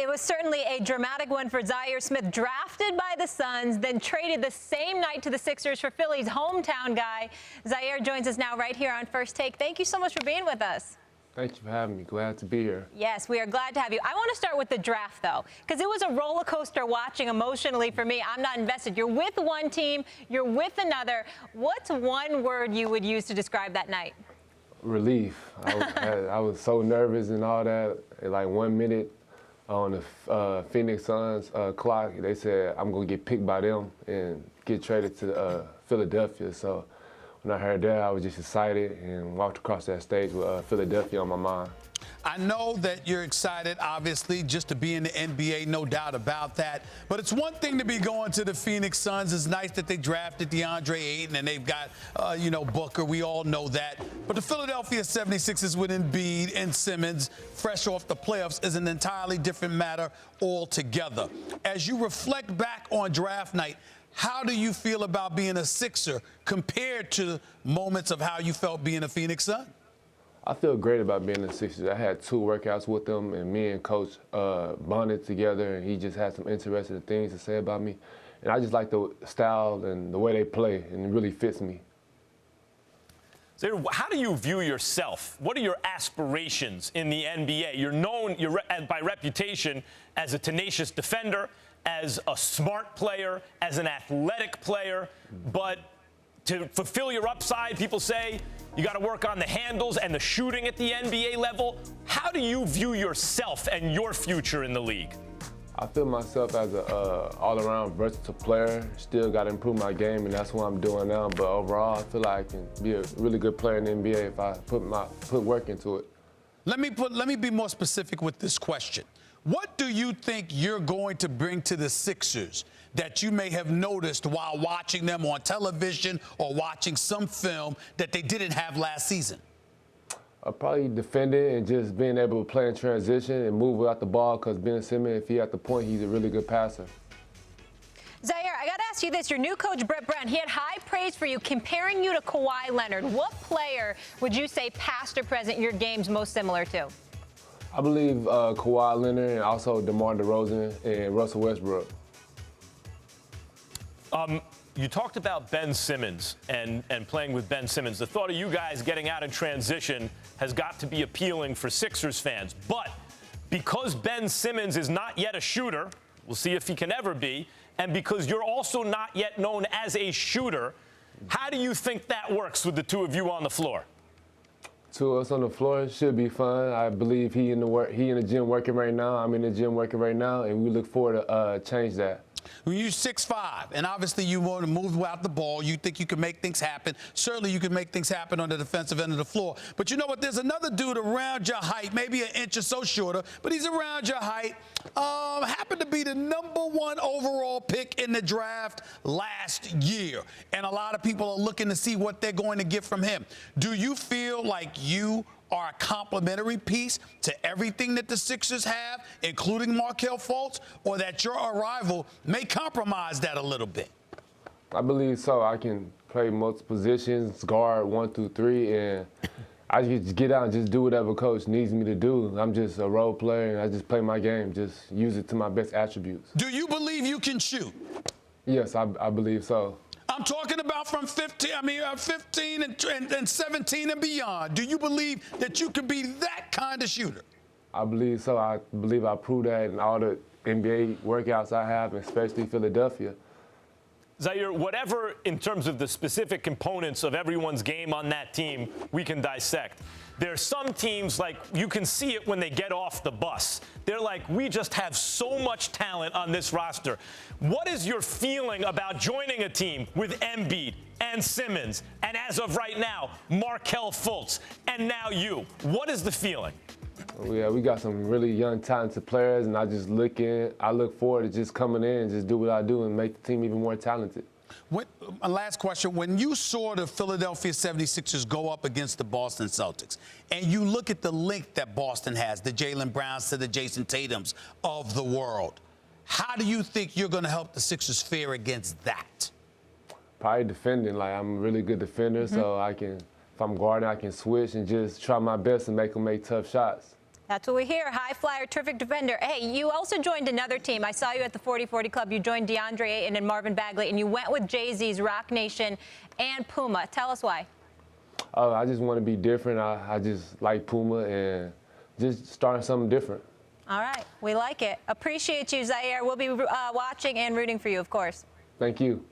It was certainly a dramatic one for Zhaire Smith, drafted by the Suns, then traded the same night to the Sixers for Philly's hometown guy. Zhaire joins us now right here on First Take. Thank you so much for being with us. Thank you for having me. Glad to be here. Yes, we are glad to have you. I want to start with the draft, though, because it was a roller coaster watching emotionally for me. I'm not invested. You're with one team, you're with another. What's one word you would use to describe that night? Relief. I was so nervous and all that. In like 1 minute on the Phoenix Suns clock, they said I'm going to get picked by them and get traded to Philadelphia. So when I heard that, I was just excited and walked across that stage with Philadelphia on my mind. I know that you're excited, obviously, just to be in the NBA, no doubt about that. But it's one thing to be going to the Phoenix Suns. It's nice that they drafted DeAndre Ayton and they've got, Booker. We all know that. But the Philadelphia 76ers with Embiid and Simmons, fresh off the playoffs, is an entirely different matter altogether. As you reflect back on draft night, how do you feel about being a Sixer compared to moments of how you felt being a Phoenix Sun? I feel great about being in the Sixers. I had 2 workouts with them, and me and Coach bonded together, and he just had some interesting things to say about me. And I just like the style and the way they play, and it really fits me. Zhaire, how do you view yourself? What are your aspirations in the NBA? You're known by reputation as a tenacious defender, as a smart player, as an athletic player, but to fulfill your upside, people say you got to work on the handles and the shooting at the NBA level. How do you view yourself and your future in the league? I feel myself as an all-around versatile player. Still got to improve my game, and that's what I'm doing now. But overall, I feel like I can be a really good player in the NBA if I put work into it. Let me be more specific with this question. What do you think you're going to bring to the Sixers that you may have noticed while watching them on television or watching some film that they didn't have last season? Probably defending and just being able to play in transition and move without the ball, because Ben Simmons, if he at the point, he's a really good passer. Zhaire, I got to ask you this. Your new coach, Brett Brown, he had high praise for you, comparing you to Kawhi Leonard. What player would you say, past or present, your game's most similar to? I believe Kawhi Leonard and also DeMar DeRozan and Russell Westbrook. You talked about Ben Simmons and playing with Ben Simmons. The thought of you guys getting out in transition has got to be appealing for Sixers fans. But because Ben Simmons is not yet a shooter, we'll see if he can ever be, and because you're also not yet known as a shooter, how do you think that works with the two of you on the floor? 2 of us on the floor should be fun. I believe he in the gym working right now. I'm in the gym working right now, and we look forward to change that. When you're 6'5", and obviously you want to move without the ball, you think you can make things happen. Certainly you can make things happen on the defensive end of the floor. But you know what? There's another dude around your height, maybe an inch or so shorter, but he's around your height. Happened to be the #1 overall pick in the draft last year. And a lot of people are looking to see what they're going to get from him. Do you feel like you are a complementary piece to everything that the Sixers have, including Markelle Fultz, or that your arrival may compromise that a little bit? I believe so. I can play multiple positions, guard 1 through 3, and I just get out and just do whatever coach needs me to do. I'm just a role player, and I just play my game, just use it to my best attributes. Do you believe you can shoot? Yes, I believe so. I'm talking about from 15 and 17 and beyond. Do you believe that you can be that kind of shooter? I believe so. I believe I proved that in all the NBA workouts I have, especially Philadelphia. Zhaire, whatever in terms of the specific components of everyone's game on that team, we can dissect. There are some teams, like, you can see it when they get off the bus. They're like, we just have so much talent on this roster. What is your feeling about joining a team with Embiid and Simmons, and as of right now, Markelle Fultz, and now you? What is the feeling? Yeah, we got some really young, talented players, and I look forward to just coming in and just do what I do and make the team even more talented. Last question. When you saw the Philadelphia 76ers go up against the Boston Celtics, and you look at the link that Boston has, the Jaylen Browns to the Jason Tatums of the world, how do you think you're going to help the Sixers fare against that? Probably defending. Like, I'm a really good defender, so if I'm guarding, I can switch and just try my best and make them make tough shots. That's what we hear. High flyer, terrific defender. Hey, you also joined another team. I saw you at the 40-40 Club. You joined DeAndre Ayton and Marvin Bagley, and you went with Jay-Z's Rock Nation and Puma. Tell us why. I just want to be different. I just like Puma and just starting something different. All right. We like it. Appreciate you, Zhaire. We'll be watching and rooting for you, of course. Thank you.